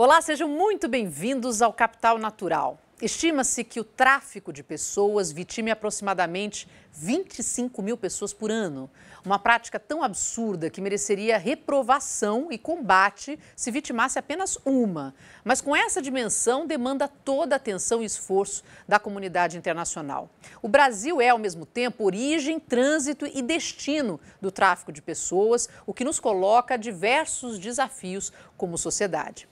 Olá, sejam muito bem-vindos ao Capital Natural. Estima-se que o tráfico de pessoas vitime aproximadamente 25 mil pessoas por ano. Uma prática tão absurda que mereceria reprovação e combate se vitimasse apenas uma. Mas com essa dimensão, demanda toda a atenção e esforço da comunidade internacional. O Brasil é, ao mesmo tempo, origem, trânsito e destino do tráfico de pessoas, o que nos coloca diversos desafios como sociedade.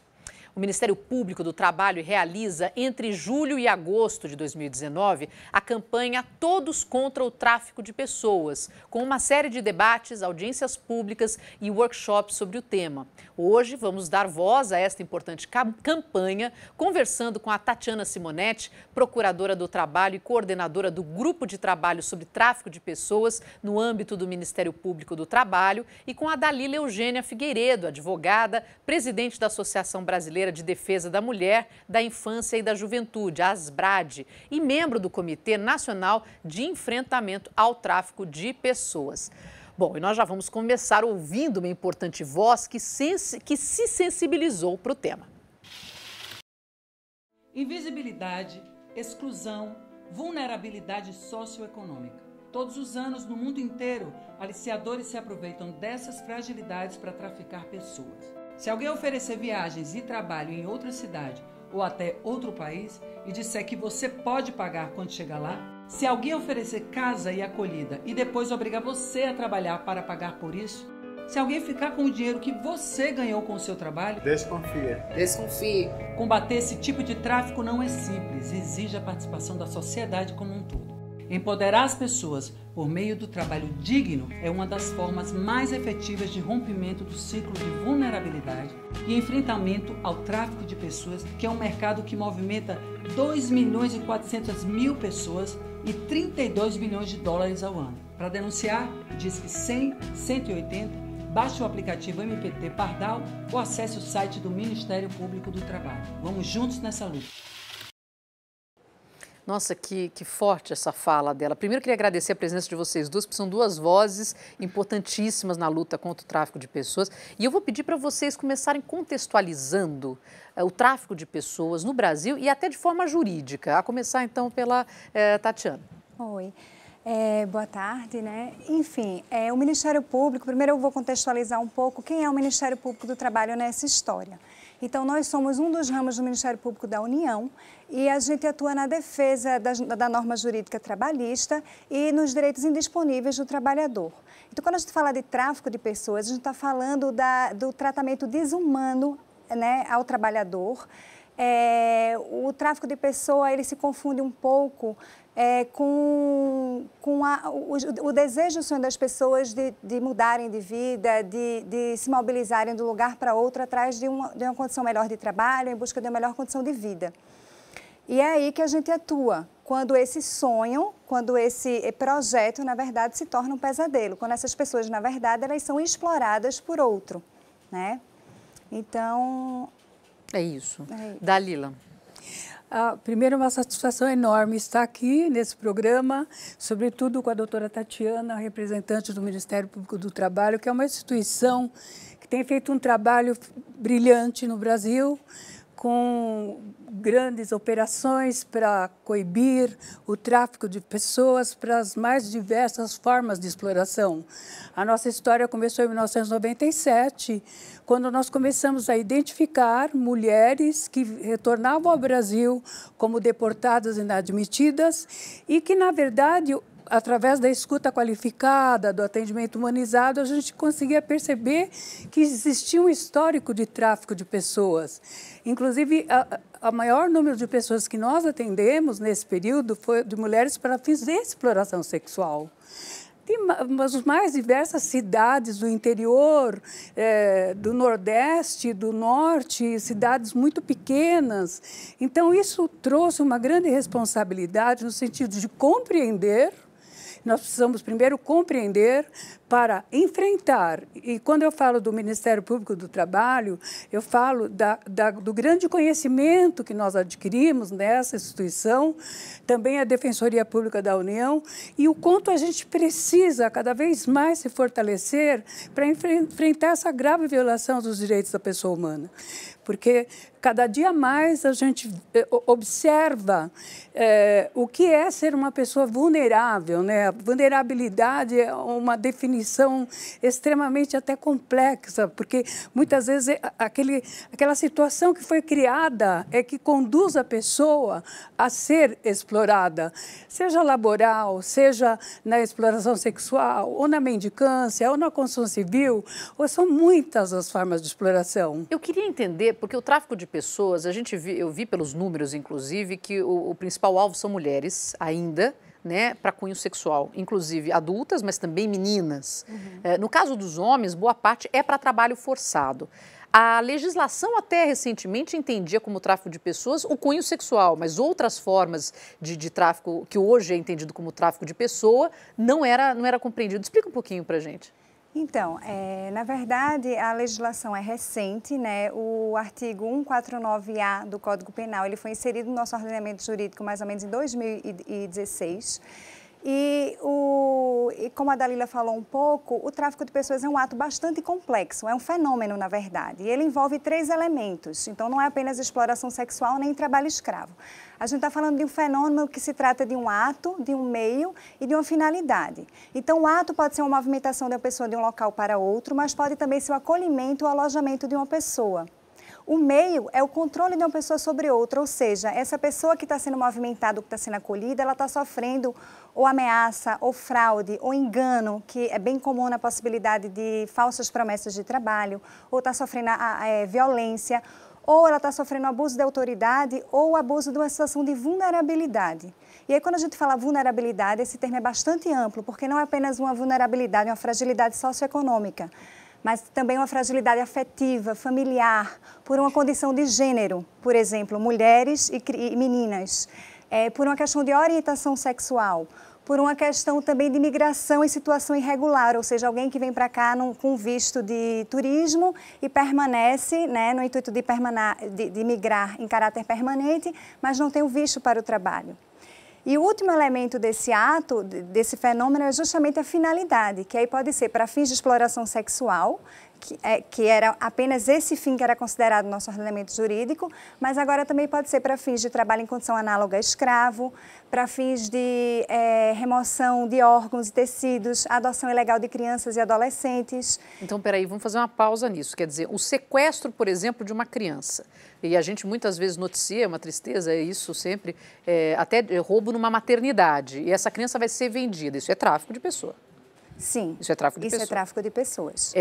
O Ministério Público do Trabalho realiza, entre julho e agosto de 2019, a campanha Todos contra o Tráfico de Pessoas, com uma série de debates, audiências públicas e workshops sobre o tema. Hoje vamos dar voz a esta importante campanha, conversando com a Tatiana Simonetti, procuradora do Trabalho e coordenadora do Grupo de Trabalho sobre Tráfico de Pessoas no âmbito do Ministério Público do Trabalho, e com a Dalila Eugênia Figueiredo, advogada, presidente da Associação Brasileira de Defesa da Mulher, da Infância e da Juventude, a ASBRAD, e membro do Comitê Nacional de Enfrentamento ao Tráfico de Pessoas. Bom, e nós já vamos começar ouvindo uma importante voz que se sensibilizou para o tema. Invisibilidade, exclusão, vulnerabilidade socioeconômica. Todos os anos, no mundo inteiro, aliciadores se aproveitam dessas fragilidades para traficar pessoas. Se alguém oferecer viagens e trabalho em outra cidade ou até outro país e disser que você pode pagar quando chegar lá, se alguém oferecer casa e acolhida e depois obrigar você a trabalhar para pagar por isso, se alguém ficar com o dinheiro que você ganhou com o seu trabalho, desconfie. Combater esse tipo de tráfico não é simples, exige a participação da sociedade como um todo. Empoderar as pessoas por meio do trabalho digno é uma das formas mais efetivas de rompimento do ciclo de vulnerabilidade e enfrentamento ao tráfico de pessoas, que é um mercado que movimenta 2.400.000 pessoas e 32 bilhões de dólares ao ano. Para denunciar, disque 100 180, baixe o aplicativo MPT Pardal ou acesse o site do Ministério Público do Trabalho. Vamos juntos nessa luta. Nossa, que forte essa fala dela. Primeiro, queria agradecer a presença de vocês duas, porque são duas vozes importantíssimas na luta contra o tráfico de pessoas. E eu vou pedir para vocês começarem contextualizando o tráfico de pessoas no Brasil e até de forma jurídica. A começar, então, pela Tatiana. Oi. Boa tarde, né? Enfim, o Ministério Público, primeiro eu vou contextualizar um pouco quem é o Ministério Público do Trabalho nessa história. Então, nós somos um dos ramos do Ministério Público da União e a gente atua na defesa da norma jurídica trabalhista e nos direitos indisponíveis do trabalhador. Então, quando a gente fala de tráfico de pessoas, a gente está falando do tratamento desumano, né, ao trabalhador. O tráfico de pessoa, ele se confunde um pouco com o desejo, o sonho das pessoas de mudarem de vida, de se mobilizarem de um lugar para outro atrás de uma condição melhor de trabalho, em busca de uma melhor condição de vida. E é aí que a gente atua, quando esse sonho, quando esse projeto, na verdade, se torna um pesadelo, quando essas pessoas, na verdade, elas são exploradas por outro, né? Então... É isso. Dalila. Primeiro, uma satisfação enorme estar aqui nesse programa, sobretudo com a doutora Tatiana, representante do Ministério Público do Trabalho, que é uma instituição que tem feito um trabalho brilhante no Brasil, com grandes operações para coibir o tráfico de pessoas para as mais diversas formas de exploração. A nossa história começou em 1997, quando nós começamos a identificar mulheres que retornavam ao Brasil como deportadas inadmitidas e que, na verdade, através da escuta qualificada, do atendimento humanizado, a gente conseguia perceber que existia um histórico de tráfico de pessoas. Inclusive, o maior número de pessoas que nós atendemos nesse período foi de mulheres para fins de exploração sexual. Tem as mais diversas cidades do interior, do Nordeste, do Norte, cidades muito pequenas. Então, isso trouxe uma grande responsabilidade no sentido de compreender. Nós precisamos primeiro compreender para enfrentar, e quando eu falo do Ministério Público do Trabalho, eu falo do grande conhecimento que nós adquirimos nessa instituição, também a Defensoria Pública da União, e o quanto a gente precisa cada vez mais se fortalecer para enfrentar essa grave violação dos direitos da pessoa humana. Porque cada dia mais a gente observa o que é ser uma pessoa vulnerável, né? A vulnerabilidade é uma definição extremamente até complexa, porque muitas vezes aquela situação que foi criada é que conduz a pessoa a ser explorada, seja laboral, seja na exploração sexual, ou na mendicância, ou na construção civil, ou são muitas as formas de exploração. Eu queria entender, porque o tráfico de pessoas, eu vi pelos números, inclusive, que o principal alvo são mulheres ainda, né, para cunho sexual, inclusive adultas, mas também meninas. No caso dos homens, boa parte é para trabalho forçado. A legislação até recentemente entendia como tráfico de pessoas o cunho sexual, mas outras formas de tráfico, que hoje é entendido como tráfico de pessoa, não era compreendido. Explica um pouquinho para a gente. Então, na verdade, a legislação é recente, né? O artigo 149-A do Código Penal, ele foi inserido no nosso ordenamento jurídico mais ou menos em 2016. E como a Dalila falou um pouco, o tráfico de pessoas é um ato bastante complexo, é um fenômeno, na verdade. E ele envolve 3 elementos, então não é apenas exploração sexual nem trabalho escravo. A gente está falando de um fenômeno que se trata de um ato, de um meio e de uma finalidade. Então, o ato pode ser uma movimentação de uma pessoa de um local para outro, mas pode também ser o acolhimento ou alojamento de uma pessoa. O meio é o controle de uma pessoa sobre outra, ou seja, essa pessoa que está sendo movimentada ou que está sendo acolhida, ela está sofrendo ou ameaça, ou fraude, ou engano, que é bem comum na possibilidade de falsas promessas de trabalho, ou está sofrendo violência, ou ela está sofrendo abuso de autoridade ou abuso de uma situação de vulnerabilidade. E aí, quando a gente fala vulnerabilidade, esse termo é bastante amplo, porque não é apenas uma vulnerabilidade, uma fragilidade socioeconômica, mas também uma fragilidade afetiva, familiar, por uma condição de gênero, por exemplo, mulheres e meninas, por uma questão de orientação sexual, por uma questão também de migração em situação irregular, ou seja, alguém que vem para cá com visto de turismo e permanece, né, no intuito de migrar em caráter permanente, mas não tem o visto para o trabalho. E o último elemento desse ato, desse fenômeno, é justamente a finalidade, que aí pode ser para fins de exploração sexual, que era apenas esse fim que era considerado no nosso ordenamento jurídico, mas agora também pode ser para fins de trabalho em condição análoga a escravo, para fins de remoção de órgãos e tecidos, adoção ilegal de crianças e adolescentes. Então, peraí, vamos fazer uma pausa nisso. Quer dizer, o sequestro, por exemplo, de uma criança, e a gente muitas vezes noticia, é uma tristeza, é isso sempre, até roubo numa maternidade, e essa criança vai ser vendida, isso é tráfico de pessoa. Sim, isso é tráfico de pessoas. Isso é tráfico de pessoas.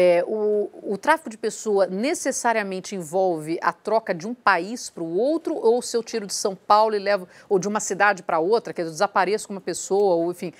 O tráfico de pessoa necessariamente envolve a troca de um país para o outro, ou se eu tiro de São Paulo e levo, ou de uma cidade para outra, quer dizer, eu desapareço com uma pessoa, ou enfim,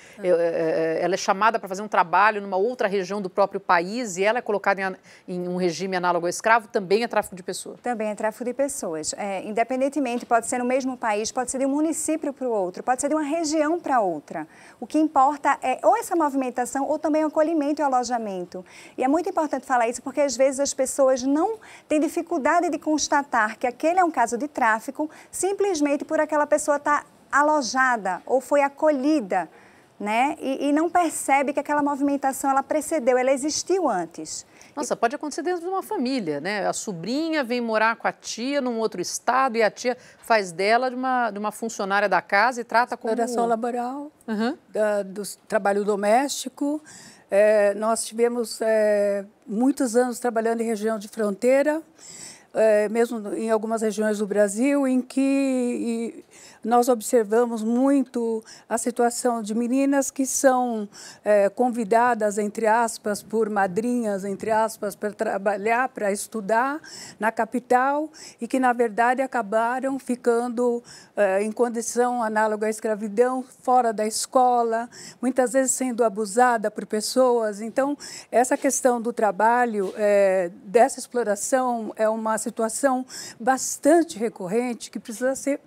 ela é chamada para fazer um trabalho numa outra região do próprio país e ela é colocada em um regime análogo ao escravo, também é tráfico de pessoa? Também é tráfico de pessoas. Independentemente, pode ser no mesmo país, pode ser de um município para o outro, pode ser de uma região para outra. O que importa é ou essa movimentação ou também o acolhimento e o alojamento. E é muito importante falar isso porque às vezes as pessoas não têm dificuldade de constatar que aquele é um caso de tráfico simplesmente por aquela pessoa estar alojada ou foi acolhida, né? E não percebe que aquela movimentação ela precedeu, ela existiu antes. Nossa, pode acontecer dentro de uma família, né? A sobrinha vem morar com a tia num outro estado e a tia faz dela de uma funcionária da casa e trata como... Exploração laboral, do trabalho doméstico. Nós tivemos muitos anos trabalhando em região de fronteira, mesmo em algumas regiões do Brasil, em que nós observamos muito a situação de meninas que são convidadas, entre aspas, por madrinhas, entre aspas, para trabalhar, para estudar na capital e que, na verdade, acabaram ficando em condição análoga à escravidão, fora da escola, muitas vezes sendo abusada por pessoas. Então, essa questão do trabalho, dessa exploração, é uma situação bastante recorrente que precisa ser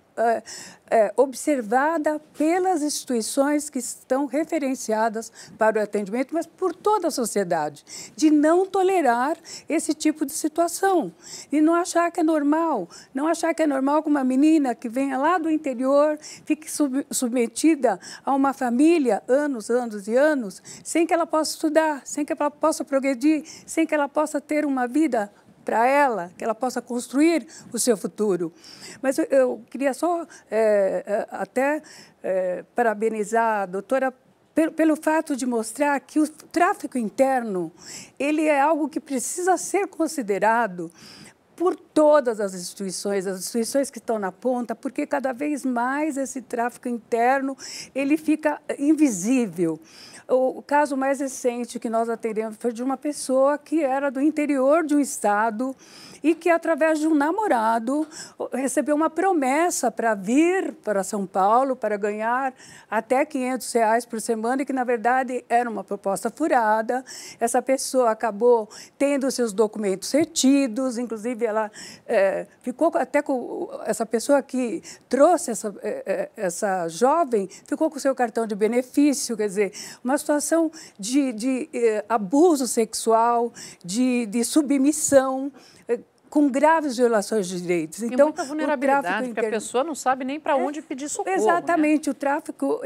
observada pelas instituições que estão referenciadas para o atendimento, mas por toda a sociedade, de não tolerar esse tipo de situação e não achar que é normal, não achar que é normal que uma menina que venha lá do interior fique submetida a uma família anos e anos, sem que ela possa estudar, sem que ela possa progredir, sem que ela possa ter uma vida para ela, que ela possa construir o seu futuro. Mas eu queria só parabenizar a doutora pelo fato de mostrar que o tráfico interno ele é algo que precisa ser considerado por todas as instituições que estão na ponta, porque cada vez mais esse tráfico interno ele fica invisível. O caso mais recente que nós atendemos foi de uma pessoa que era do interior de um estado e que, através de um namorado, recebeu uma promessa para vir para São Paulo para ganhar até R$500 por semana e que, na verdade, era uma proposta furada. Essa pessoa acabou tendo seus documentos retidos, inclusive ela ficou até com... Essa pessoa que trouxe essa jovem ficou com o seu cartão de benefício, quer dizer, uma situação de abuso sexual, de submissão, com graves violações de direitos. Então, muita vulnerabilidade, porque a pessoa não sabe nem para onde pedir socorro. Exatamente, né? O tráfico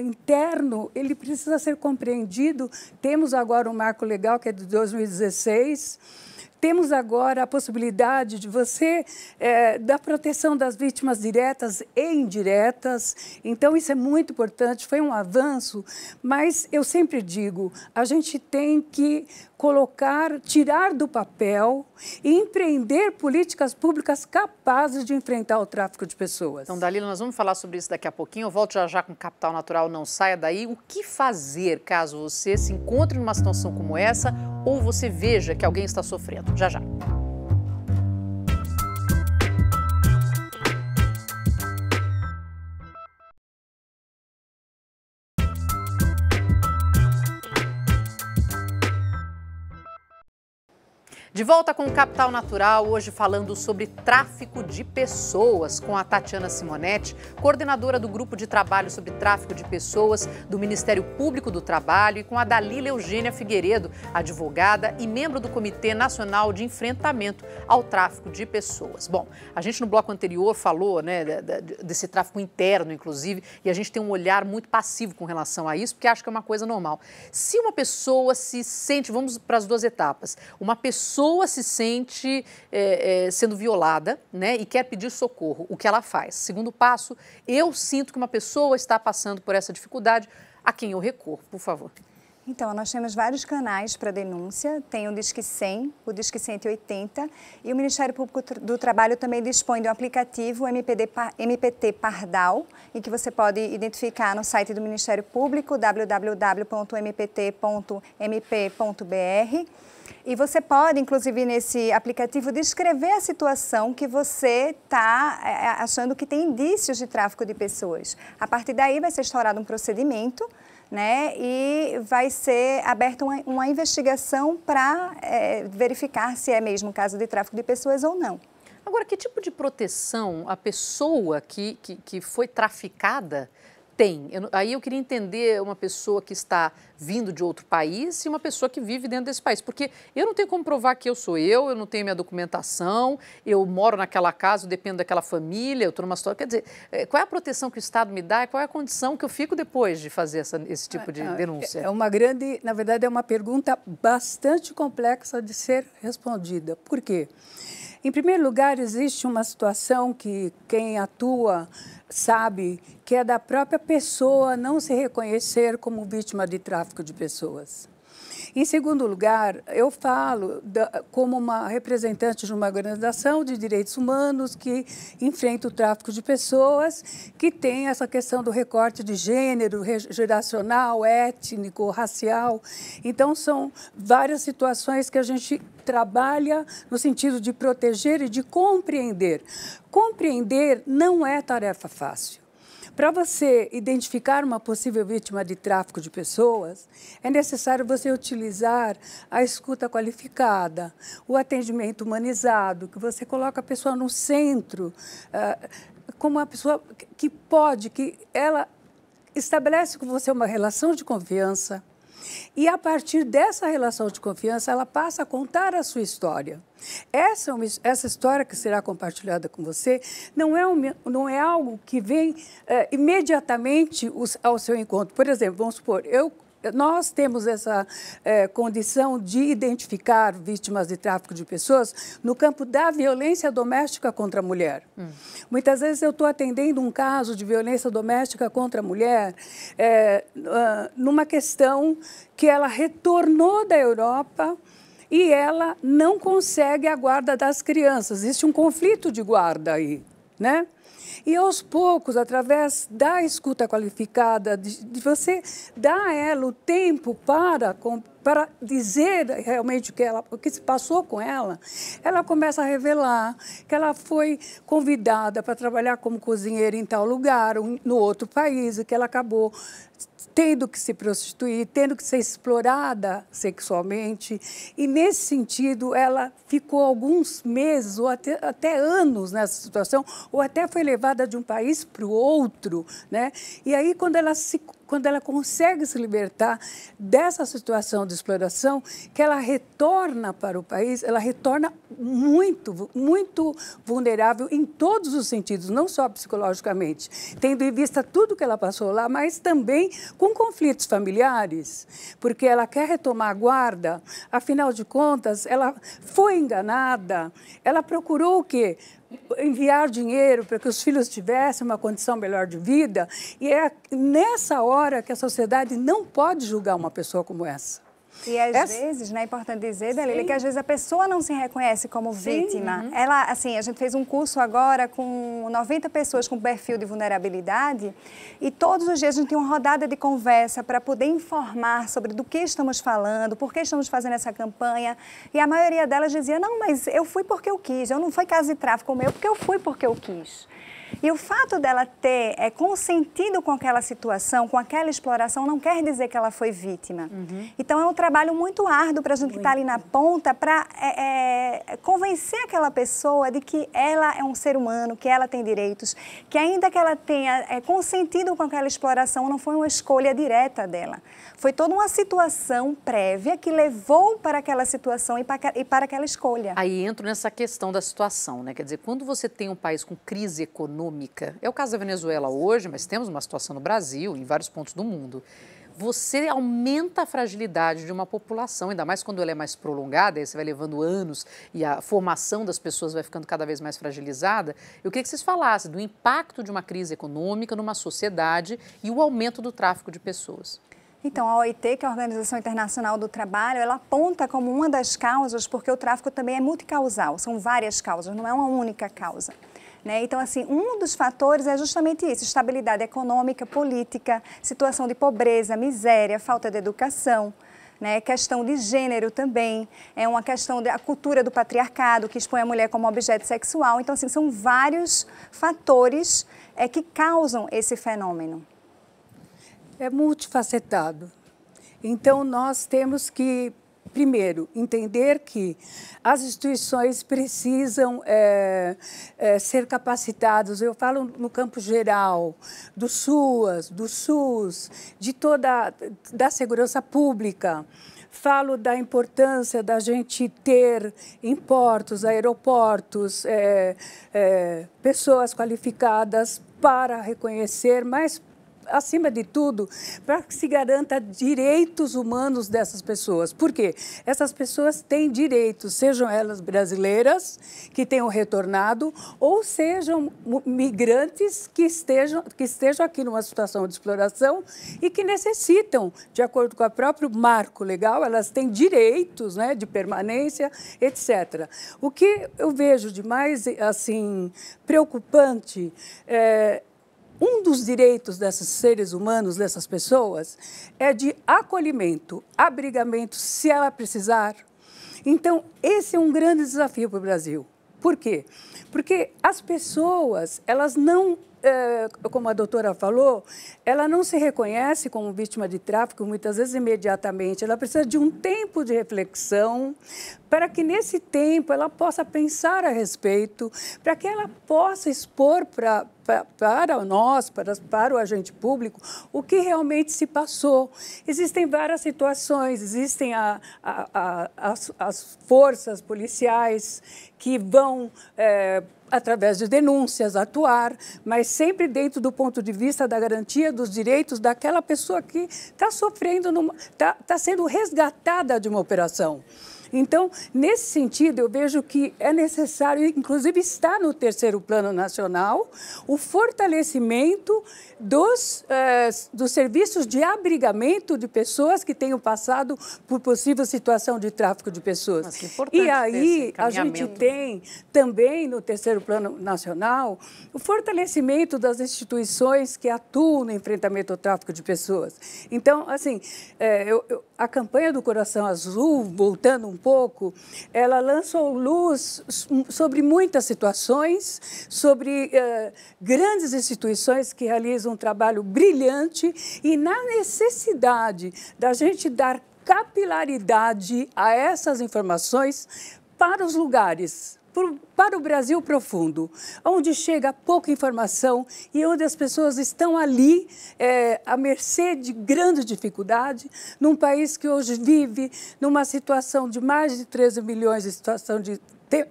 interno, ele precisa ser compreendido. Temos agora um marco legal, que é de 2016, temos agora a possibilidade de você, da proteção das vítimas diretas e indiretas. Então, isso é muito importante, foi um avanço, mas eu sempre digo, a gente tem que tirar do papel e empreender políticas públicas capazes de enfrentar o tráfico de pessoas. Então, Dalila, nós vamos falar sobre isso daqui a pouquinho. Eu volto já com Capital Natural, não saia daí. O que fazer caso você se encontre numa situação como essa ou você veja que alguém está sofrendo? Já, já. De volta com o Capital Natural, hoje falando sobre tráfico de pessoas, com a Tatiana Simonetti, coordenadora do Grupo de Trabalho sobre Tráfico de Pessoas do Ministério Público do Trabalho, e com a Dalila Eugênia Figueiredo, advogada e membro do Comitê Nacional de Enfrentamento ao Tráfico de Pessoas. Bom, a gente no bloco anterior falou, né, desse tráfico interno, inclusive, e a gente tem um olhar muito passivo com relação a isso, porque acha que é uma coisa normal. Se uma pessoa se sente, vamos para as duas etapas, uma pessoa se sente sendo violada, né, e quer pedir socorro, o que ela faz? Segundo passo, eu sinto que uma pessoa está passando por essa dificuldade, a quem eu recorro, por favor. Então, nós temos vários canais para denúncia, tem o Disque 100, o Disque 180 e o Ministério Público do Trabalho também dispõe de um aplicativo MPT Pardal, em que você pode identificar no site do Ministério Público, www.mpt.mp.br. E você pode, inclusive, nesse aplicativo, descrever a situação que você está achando que tem indícios de tráfico de pessoas. A partir daí vai ser instaurado um procedimento, né, e vai ser aberta uma investigação para verificar se é mesmo caso de tráfico de pessoas ou não. Agora, que tipo de proteção a pessoa que foi traficada tem? Aí eu queria entender uma pessoa que está vindo de outro país e uma pessoa que vive dentro desse país. Porque eu não tenho como provar que eu sou eu não tenho minha documentação, eu moro naquela casa, eu dependo daquela família, eu estou numa situação... Quer dizer, qual é a proteção que o Estado me dá e qual é a condição que eu fico depois de fazer esse tipo de denúncia? Na verdade, é uma pergunta bastante complexa de ser respondida. Por quê? Em primeiro lugar, existe uma situação que quem atua sabe que é da própria pessoa não se reconhecer como vítima de tráfico de pessoas. Em segundo lugar, eu falo como uma representante de uma organização de direitos humanos que enfrenta o tráfico de pessoas, que tem essa questão do recorte de gênero, geracional, étnico, racial. Então, são várias situações que a gente trabalha no sentido de proteger e de compreender. Compreender não é tarefa fácil. Para você identificar uma possível vítima de tráfico de pessoas, é necessário você utilizar a escuta qualificada, o atendimento humanizado, que você coloca a pessoa no centro, como uma pessoa que ela estabelece com você uma relação de confiança. E, a partir dessa relação de confiança, ela passa a contar a sua história. Essa história que será compartilhada com você não é algo que vem imediatamente ao seu encontro. Por exemplo, vamos supor, nós temos essa condição de identificar vítimas de tráfico de pessoas no campo da violência doméstica contra a mulher. Muitas vezes eu estou atendendo um caso de violência doméstica contra a mulher numa questão que ela retornou da Europa e ela não consegue a guarda das crianças. Existe um conflito de guarda aí, né? E, aos poucos, através da escuta qualificada, de você dar a ela o tempo para dizer realmente o que se passou com ela, ela começa a revelar que ela foi convidada para trabalhar como cozinheira em tal lugar, no outro país, e que ela acabou tendo que se prostituir, tendo que ser explorada sexualmente. E, nesse sentido, ela ficou alguns meses ou até anos nessa situação, ou até foi levada de um país para o outro, né? E aí, quando ela consegue se libertar dessa situação de exploração, que ela retorna para o país, ela retorna muito, muito vulnerável em todos os sentidos, não só psicologicamente, tendo em vista tudo que ela passou lá, mas também com conflitos familiares, porque ela quer retomar a guarda, afinal de contas, ela foi enganada, ela procurou o quê? Enviar dinheiro para que os filhos tivessem uma condição melhor de vida, e é nessa hora que a sociedade não pode julgar uma pessoa como essa. E às vezes, né, é importante dizer, Dalila, que às vezes a pessoa não se reconhece como vítima. Ela, assim, a gente fez um curso agora com 90 pessoas com perfil de vulnerabilidade e todos os dias a gente tem uma rodada de conversa para poder informar sobre do que estamos falando, por que estamos fazendo essa campanha. E a maioria delas dizia, não, mas eu fui porque eu quis, eu não foi caso de tráfico meu, porque eu fui porque eu quis. E o fato dela ter consentido com aquela situação, com aquela exploração, não quer dizer que ela foi vítima. Então, é um trabalho muito árduo para a gente que está ali na ponta, para convencer aquela pessoa de que ela é um ser humano, que ela tem direitos, que ainda que ela tenha consentido com aquela exploração, não foi uma escolha direta dela. Foi toda uma situação prévia que levou para aquela situação e para aquela escolha. Aí entro nessa questão da situação, né? Quer dizer, quando você tem um país com crise econômica, é o caso da Venezuela hoje, mas temos uma situação no Brasil, em vários pontos do mundo, você aumenta a fragilidade de uma população, ainda mais quando ela é mais prolongada, aí você vai levando anos e a formação das pessoas vai ficando cada vez mais fragilizada. Eu queria que vocês falassem do impacto de uma crise econômica numa sociedade e o aumento do tráfico de pessoas. Então, a OIT, que é a Organização Internacional do Trabalho, ela aponta como uma das causas, porque o tráfico também é multicausal, são várias causas, não é uma única causa. Então, assim, um dos fatores é justamente isso, estabilidade econômica, política, situação de pobreza, miséria, falta de educação, questão de gênero também, é uma questão da cultura do patriarcado, que expõe a mulher como objeto sexual. Então, assim, são vários fatores que causam esse fenômeno. É multifacetado. Então, nós temos que, primeiro, entender que as instituições precisam ser capacitadas. Eu falo no campo geral, do SUAS, do SUS, de da segurança pública. Falo da importância da gente ter em portos, aeroportos, pessoas qualificadas para reconhecer, mas acima de tudo, para que se garanta direitos humanos dessas pessoas. Por quê? Essas pessoas têm direitos, sejam elas brasileiras, que tenham retornado, ou sejam migrantes que estejam aqui numa situação de exploração e que necessitam, de acordo com o próprio marco legal, elas têm direitos, de permanência, etc. O que eu vejo de mais assim, preocupante um dos direitos desses seres humanos, dessas pessoas, é de acolhimento, abrigamento, se ela precisar. Então, esse é um grande desafio para o Brasil. Por quê? Porque as pessoas, elas não como a doutora falou, ela não se reconhece como vítima de tráfico, muitas vezes imediatamente. Ela precisa de um tempo de reflexão para que, nesse tempo, ela possa pensar a respeito, para que ela possa expor para nós, para o agente público, o que realmente se passou. Existem várias situações, existem as forças policiais que vão, através de denúncias, atuar, mas sempre dentro do ponto de vista da garantia dos direitos daquela pessoa que está sofrendo, está sendo resgatada de uma operação. Então, nesse sentido, eu vejo que é necessário, inclusive está no terceiro plano nacional, o fortalecimento dos serviços de abrigamento de pessoas que tenham passado por possível situação de tráfico de pessoas. Mas que importante e aí, esse a gente tem também no terceiro plano nacional o fortalecimento das instituições que atuam no enfrentamento ao tráfico de pessoas. Então, assim, a campanha do Coração Azul, voltando um pouco, ela lançou luz sobre muitas situações, sobre grandes instituições que realizam um trabalho brilhante e na necessidade da gente dar capilaridade a essas informações para os lugares, para o Brasil profundo, onde chega pouca informação e onde as pessoas estão ali à mercê de grande dificuldade, num país que hoje vive numa situação de mais de 13 milhões de situação de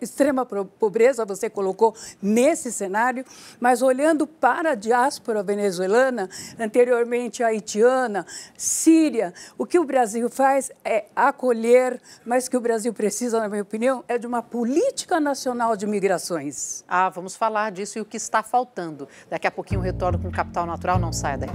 extrema pobreza, você colocou nesse cenário, mas olhando para a diáspora venezuelana, anteriormente haitiana, síria, o que o Brasil faz é acolher, mas que o Brasil precisa, na minha opinião, é de uma política nacional de migrações. Vamos falar disso e o que está faltando. Daqui a pouquinho eu retorno com Capital Natural, não saia daí.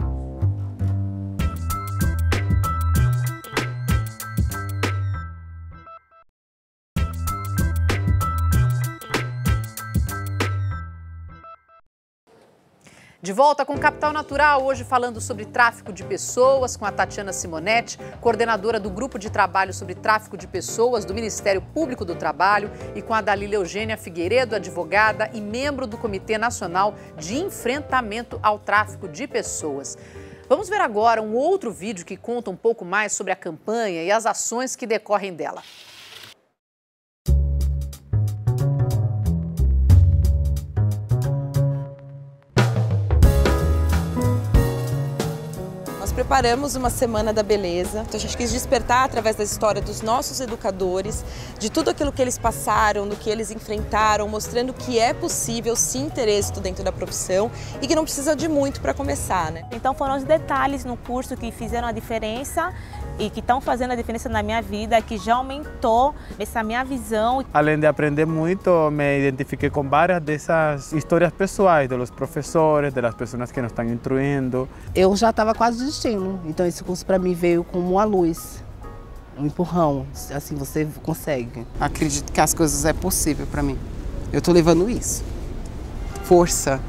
De volta com Capital Natural, hoje falando sobre tráfico de pessoas, com a Tatiana Simonetti, coordenadora do Grupo de Trabalho sobre Tráfico de Pessoas do Ministério Público do Trabalho, e com a Dalila Eugênia Figueiredo, advogada e membro do Comitê Nacional de Enfrentamento ao Tráfico de Pessoas. Vamos ver agora um outro vídeo que conta um pouco mais sobre a campanha e as ações que decorrem dela. Preparamos uma Semana da Beleza. Então a gente quis despertar através da história dos nossos educadores, de tudo aquilo que eles passaram, do que eles enfrentaram, mostrando que é possível sim ter êxito dentro da profissão e que não precisa de muito para começar, né? Então foram os detalhes no curso que fizeram a diferença e que estão fazendo a diferença na minha vida, que já aumentou essa minha visão. Além de aprender muito, me identifiquei com várias dessas histórias pessoais dos professores, das pessoas que nos estão instruindo. Eu já estava quase desistindo, então esse curso para mim veio como uma luz, um empurrão, assim você consegue. Acredito que as coisas é possível para mim. Eu estou levando isso. Força.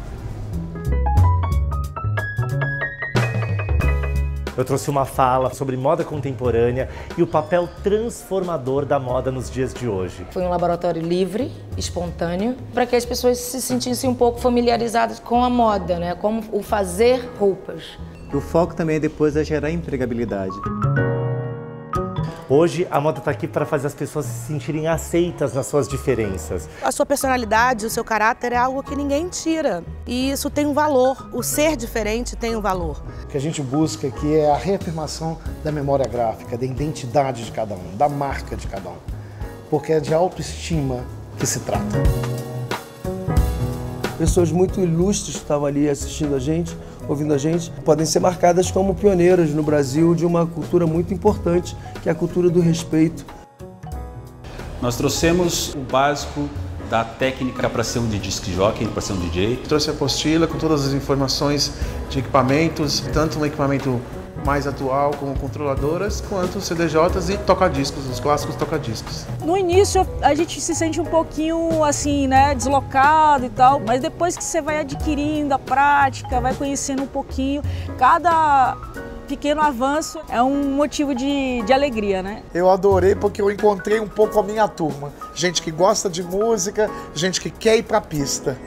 Eu trouxe uma fala sobre moda contemporânea e o papel transformador da moda nos dias de hoje. Foi um laboratório livre, espontâneo, para que as pessoas se sentissem um pouco familiarizadas com a moda, né? Como o fazer roupas. O foco também depois é gerar empregabilidade. Hoje, a moda está aqui para fazer as pessoas se sentirem aceitas nas suas diferenças. A sua personalidade, o seu caráter é algo que ninguém tira. E isso tem um valor. O ser diferente tem um valor. O que a gente busca aqui é a reafirmação da memória gráfica, da identidade de cada um, da marca de cada um. Porque é de autoestima que se trata. Pessoas muito ilustres que estavam ali assistindo a gente, ouvindo a gente, podem ser marcadas como pioneiras no Brasil de uma cultura muito importante, que é a cultura do respeito. Nós trouxemos o básico da técnica para ser um disc jockey, para ser um DJ. Trouxe a apostila com todas as informações de equipamentos, tanto um equipamento mais atual como controladoras, quanto CDJs e toca-discos, os clássicos toca-discos. No início a gente se sente um pouquinho assim, né, deslocado e tal, mas depois que você vai adquirindo a prática, vai conhecendo um pouquinho, cada pequeno avanço é um motivo de alegria, né? Eu adorei porque eu encontrei um pouco a minha turma, gente que gosta de música, gente que quer ir pra pista.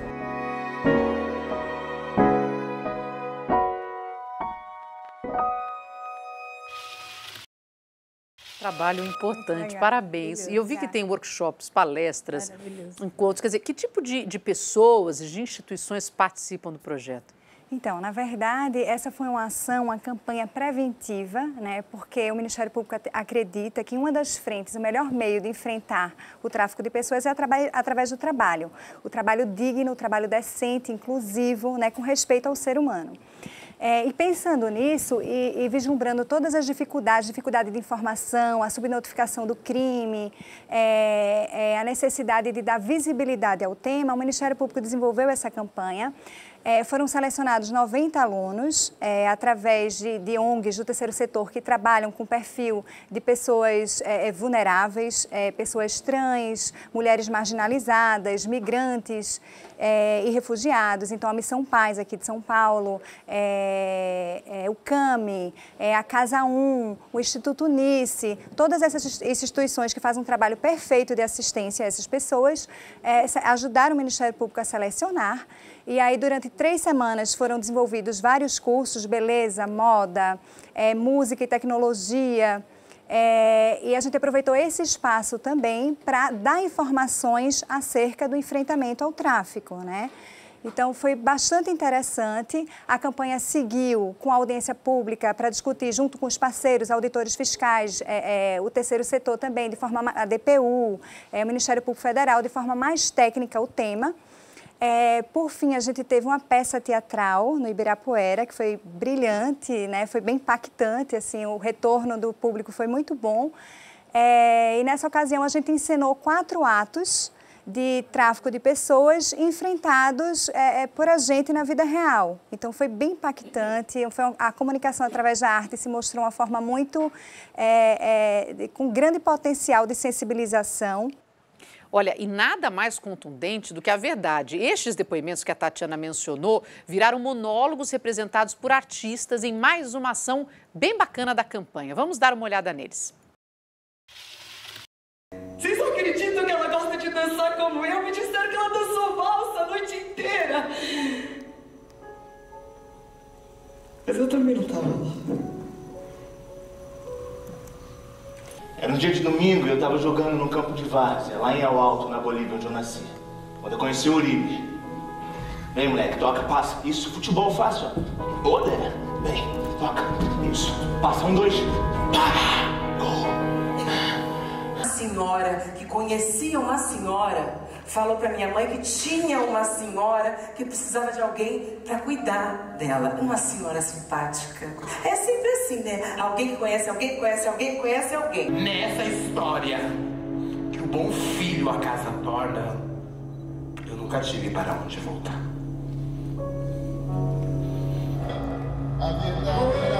Trabalho importante, parabéns. E eu vi que tem workshops, palestras, encontros. Quer dizer, que tipo de pessoas e de instituições participam do projeto? Então, na verdade, essa foi uma ação, uma campanha preventiva, né? Porque o Ministério Público acredita que uma das frentes, o melhor meio de enfrentar o tráfico de pessoas é através do trabalho. O trabalho digno, o trabalho decente, inclusivo, né? Com respeito ao ser humano. E pensando nisso e vislumbrando todas as dificuldade de informação, a subnotificação do crime, a necessidade de dar visibilidade ao tema, o Ministério Público desenvolveu essa campanha. Foram selecionados 90 alunos, através de ONGs do terceiro setor que trabalham com perfil de pessoas vulneráveis, pessoas trans, mulheres marginalizadas, migrantes e refugiados. Então, a Missão Paz aqui de São Paulo, o CAMI, a Casa 1, o Instituto Unice, todas essas instituições que fazem um trabalho perfeito de assistência a essas pessoas, ajudaram o Ministério Público a selecionar. E aí, durante 3 semanas, foram desenvolvidos vários cursos, beleza, moda, música e tecnologia. E a gente aproveitou esse espaço também para dar informações acerca do enfrentamento ao tráfico, né? Então, foi bastante interessante. A campanha seguiu com a audiência pública para discutir, junto com os parceiros, auditores fiscais, o terceiro setor também, de forma a DPU, o Ministério Público Federal, de forma mais técnica, o tema. Por fim, a gente teve uma peça teatral no Ibirapuera, que foi brilhante, né? Foi bem impactante, assim, o retorno do público foi muito bom. E nessa ocasião a gente encenou 4 atos de tráfico de pessoas enfrentados por a gente na vida real. Então foi bem impactante, a comunicação através da arte se mostrou uma forma muito, com grande potencial de sensibilização. Olha, e nada mais contundente do que a verdade. Estes depoimentos que a Tatiana mencionou viraram monólogos representados por artistas em mais uma ação bem bacana da campanha. Vamos dar uma olhada neles. Vocês não acreditam que ela gosta de dançar como eu? Me disseram que ela dançou valsa a noite inteira. Mas eu também não estava lá. Era um dia de domingo e eu tava jogando no campo de várzea, lá em El Alto, na Bolívia, onde eu nasci. Quando eu conheci o Uribe. Vem, moleque, toca, passa. Isso, futebol fácil, ó. Ô, Dé. Vem, toca. Isso. Passa, 1, 2. Pá! Gol. A senhora que conhecia uma senhora falou pra minha mãe que tinha uma senhora que precisava de alguém pra cuidar dela. Uma senhora simpática. É sempre assim, né? Alguém que conhece alguém, que conhece alguém, que conhece alguém. Nessa história que o bom filho a casa torna, eu nunca tive para onde voltar. A verdade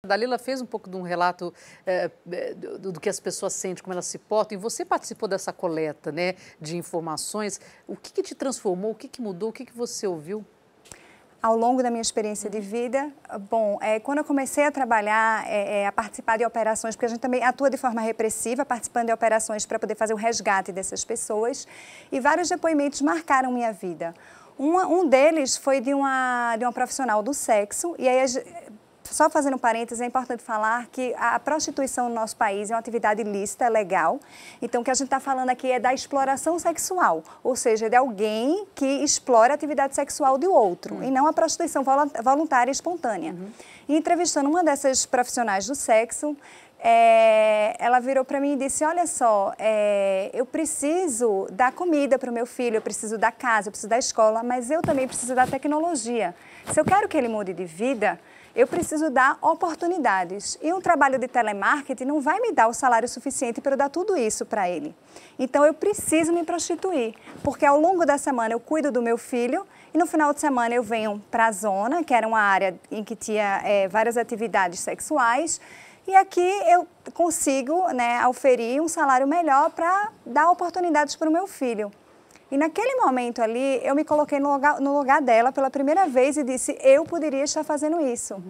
A Dalila fez um pouco de um relato do que as pessoas sentem, como elas se portam, e você participou dessa coleta, né, de informações. O que te transformou, o que mudou, o que você ouviu? Ao longo da minha experiência de vida, bom, quando eu comecei a trabalhar, a participar de operações, porque a gente também atua de forma repressiva, participando de operações para poder fazer o resgate dessas pessoas, e vários depoimentos marcaram minha vida. Um deles foi de uma profissional do sexo, e aí só fazendo parênteses, é importante falar que a prostituição no nosso país é uma atividade ilícita, é legal. Então, o que a gente está falando aqui é da exploração sexual, ou seja, de alguém que explora a atividade sexual do outro, e não a prostituição voluntária e espontânea. E entrevistando uma dessas profissionais do sexo, ela virou para mim e disse, olha só, eu preciso dar comida para o meu filho, eu preciso da casa, eu preciso da escola, mas eu também preciso da tecnologia. Se eu quero que ele mude de vida, eu preciso dar oportunidades. E um trabalho de telemarketing não vai me dar o salário suficiente para eu dar tudo isso para ele. Então, eu preciso me prostituir, porque ao longo da semana eu cuido do meu filho e no final de semana eu venho para a zona, que era uma área em que tinha várias atividades sexuais, e aqui eu consigo, né, oferir um salário melhor para dar oportunidades para o meu filho. E naquele momento ali, eu me coloquei no lugar dela pela primeira vez e disse, eu poderia estar fazendo isso.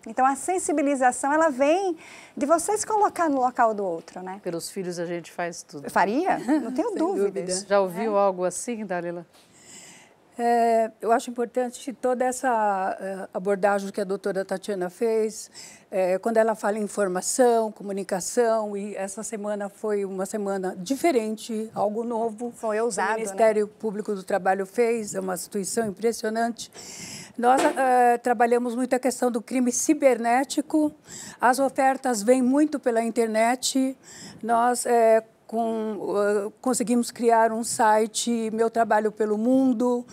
Então, a sensibilização, ela vem de você se colocar no local do outro, né? Pelos filhos a gente faz tudo. Faria? Não tenho dúvidas. Já ouviu algo assim, Dalila? Eu acho importante toda essa abordagem que a doutora Tatiana fez, quando ela fala em informação, comunicação, e essa semana foi uma semana diferente, algo novo. Foi ousado, o Ministério Público do Trabalho fez, é uma instituição impressionante. Nós trabalhamos muito a questão do crime cibernético, as ofertas vêm muito pela internet, nós conseguimos criar um site, Meu Trabalho pelo Mundo,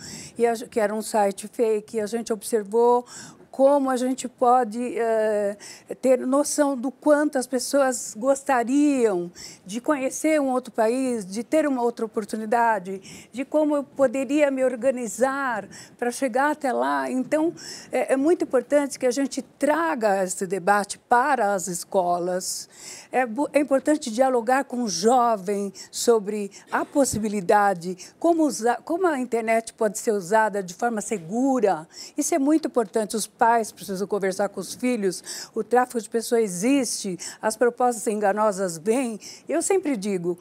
que era um site fake, a gente observou como a gente pode ter noção do quanto as pessoas gostariam de conhecer um outro país, de ter uma outra oportunidade, de como eu poderia me organizar para chegar até lá. Então, é muito importante que a gente traga esse debate para as escolas. É importante dialogar com o jovem sobre a possibilidade, como a internet pode ser usada de forma segura. Isso é muito importante. Os pais precisam conversar com os filhos, o tráfico de pessoas existe, as propostas enganosas vêm. Eu sempre digo,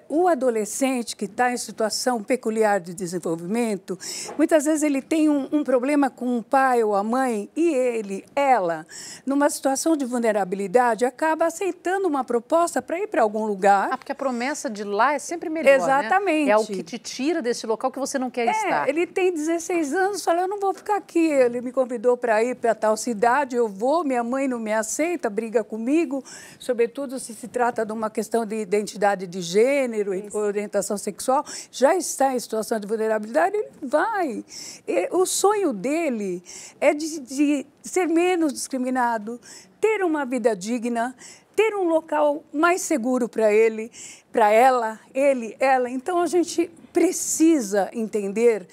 o adolescente que está em situação peculiar de desenvolvimento, muitas vezes ele tem um problema com o pai ou a mãe e ela, numa situação de vulnerabilidade, acaba aceitando uma proposta para ir para algum lugar. Porque a promessa de lá é sempre melhor, exatamente. Né? É o que te tira desse local que você não quer estar. Ele tem 16 anos, fala, eu não vou ficar aqui. Ele me convidou para ir para tal cidade, eu vou, minha mãe não me aceita, briga comigo, sobretudo se trata de uma questão de identidade de gênero e orientação sexual, já está em situação de vulnerabilidade, ele vai. O sonho dele é de ser menos discriminado, ter uma vida digna, ter um local mais seguro para ele, para ela, ela. Então, a gente precisa entender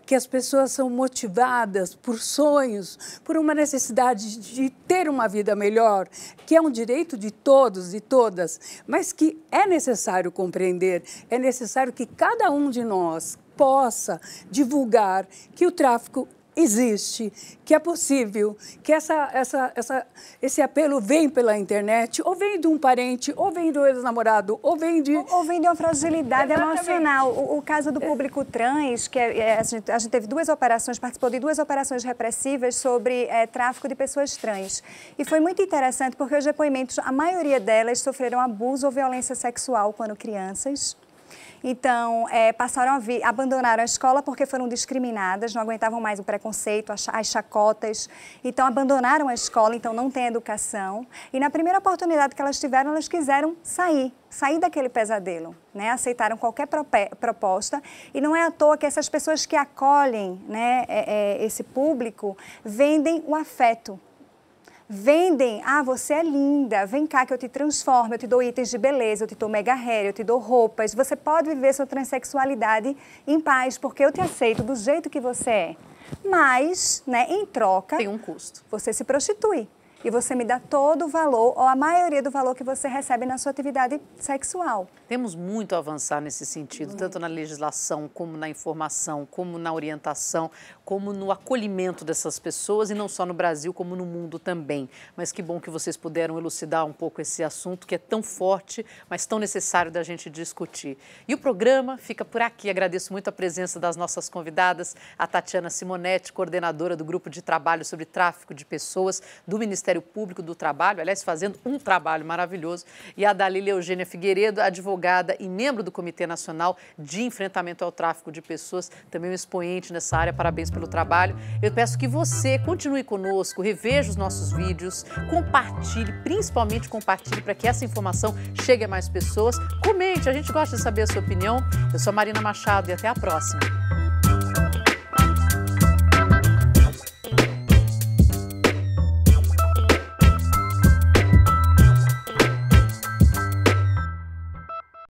que as pessoas são motivadas por sonhos, por uma necessidade de ter uma vida melhor, que é um direito de todos e todas, mas que é necessário compreender, é necessário que cada um de nós possa divulgar que o tráfico existe, que é possível, que esse apelo vem pela internet, ou vem de um parente, ou vem do ex-namorado, ou vem de uma fragilidade emocional. O caso do público trans, que a gente teve participou de 2 operações repressivas sobre tráfico de pessoas trans. E foi muito interessante porque os depoimentos, a maioria delas sofreram abuso ou violência sexual quando crianças. Então, abandonaram a escola porque foram discriminadas, não aguentavam mais o preconceito, as chacotas. Então, abandonaram a escola, então não tem educação. E na primeira oportunidade que elas tiveram, elas quiseram sair daquele pesadelo, né? Aceitaram qualquer proposta. E não é à toa que essas pessoas que acolhem, né, esse público vendem o afeto. Vendem, você é linda, vem cá que eu te transformo, eu te dou itens de beleza, eu te dou mega hair, eu te dou roupas. Você pode viver sua transexualidade em paz, porque eu te aceito do jeito que você é. Mas, né, em troca... Tem um custo. Você se prostitui. E você me dá todo o valor, ou a maioria do valor que você recebe na sua atividade sexual. Temos muito a avançar nesse sentido, tanto na legislação, como na informação, como na orientação, como no acolhimento dessas pessoas, e não só no Brasil, como no mundo também. Mas que bom que vocês puderam elucidar um pouco esse assunto, que é tão forte, mas tão necessário da gente discutir. E o programa fica por aqui. Agradeço muito a presença das nossas convidadas, a Tatiana Simonetti, coordenadora do Grupo de Trabalho sobre Tráfico de Pessoas do Ministério Público do Trabalho, aliás, fazendo um trabalho maravilhoso, e a Dalila Eugênia Figueiredo, advogada e membro do Comitê Nacional de Enfrentamento ao Tráfico de Pessoas, também um expoente nessa área. Parabéns pelo trabalho. Eu peço que você continue conosco, reveja os nossos vídeos, compartilhe, principalmente compartilhe para que essa informação chegue a mais pessoas. Comente, a gente gosta de saber a sua opinião. Eu sou Marina Machado e até a próxima.